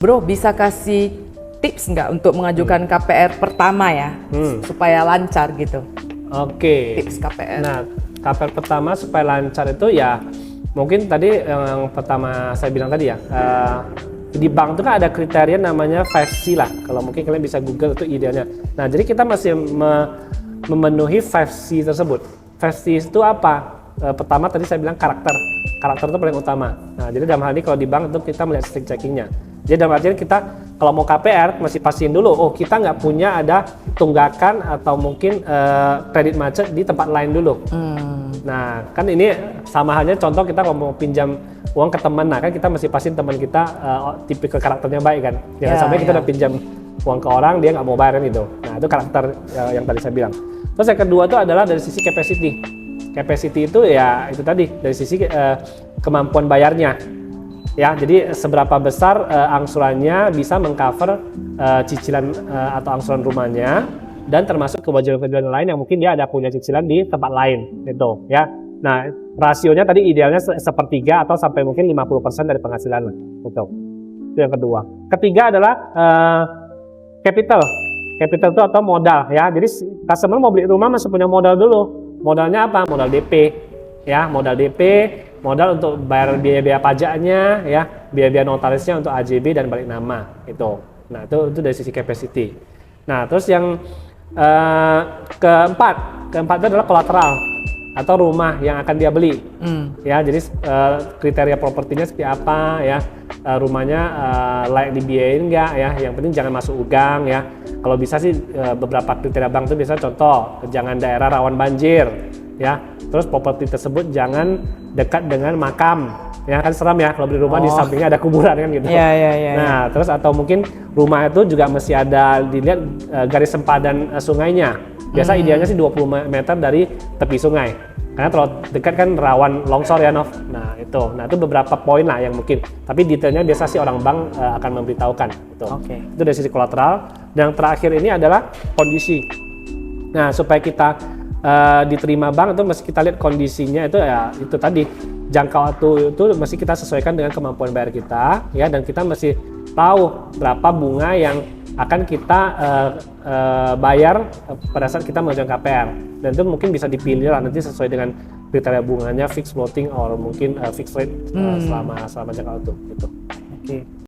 Bro, bisa kasih tips nggak untuk mengajukan KPR pertama ya, supaya lancar gitu? Oke. Tips KPR. Nah, KPR pertama supaya lancar itu ya mungkin tadi yang pertama saya bilang tadi ya, di bank itu kan ada kriteria namanya 5C lah. Kalau mungkin kalian bisa Google itu idealnya. Nah, jadi kita masih memenuhi 5C tersebut. 5C itu apa? Pertama tadi saya bilang karakter. Karakter itu paling utama. Nah, jadi dalam hal ini kalau di bank itu kita melihat string checkingnya. Jadi dalam artian kita kalau mau KPR masih pastiin dulu, oh kita nggak punya ada tunggakan atau mungkin kredit macet di tempat lain dulu. Nah kan ini sama halnya contoh kita kalau mau pinjam uang ke teman, nah kan kita masih pastiin teman kita tipe karakternya baik kan. Jangan sampai kita udah pinjam uang ke orang dia nggak mau bayar gitu. Nah itu karakter yang tadi saya bilang. Terus yang kedua itu adalah dari sisi capacity. Capacity itu ya itu tadi dari sisi kemampuan bayarnya. Ya, jadi seberapa besar angsurannya bisa mengcover cicilan atau angsuran rumahnya dan termasuk kewajiban lain yang mungkin dia ada punya cicilan di tempat lain gitu ya. Nah, rasionya tadi idealnya sepertiga atau sampai mungkin 50% dari penghasilan gitu. Itu yang kedua. Ketiga adalah capital. Capital itu atau modal ya. Jadi customer mau beli rumah masih punya modal dulu. Modalnya apa? Modal DP ya, modal DP, modal untuk bayar biaya-biaya pajaknya ya, biaya-biaya notarisnya untuk AJB dan balik nama itu. Nah itu dari sisi capacity. Nah terus yang keempat itu adalah kolateral atau rumah yang akan dia beli. Ya jadi kriteria propertinya seperti apa ya, rumahnya layak dibiayain nggak ya, yang penting jangan masuk udang ya. Kalau bisa sih beberapa kriteria bank itu biasanya contoh jangan daerah rawan banjir ya. Terus properti tersebut jangan dekat dengan makam, ya kan seram ya kalau beli rumah di sampingnya ada kuburan kan gitu. Nah terus atau mungkin rumah itu juga mesti ada dilihat garis sempadan sungainya. Biasa idealnya sih 20 meter dari tepi sungai. Karena kalau dekat kan rawan longsor ya Nov. Nah itu beberapa poin lah yang mungkin. Tapi detailnya biasa sih orang bank akan memberitahukan. Gitu. Itu dari sisi kolateral. Dan yang terakhir ini adalah kondisi. Nah supaya kita diterima bank itu mesti kita lihat kondisinya itu ya itu tadi jangka waktu itu mesti kita sesuaikan dengan kemampuan bayar kita ya, dan kita mesti tahu berapa bunga yang akan kita bayar pada saat kita mengajukan KPR, dan itu mungkin bisa dipilih lah nanti sesuai dengan kriteria bunganya fixed floating or mungkin fixed rate selama jangka waktu gitu.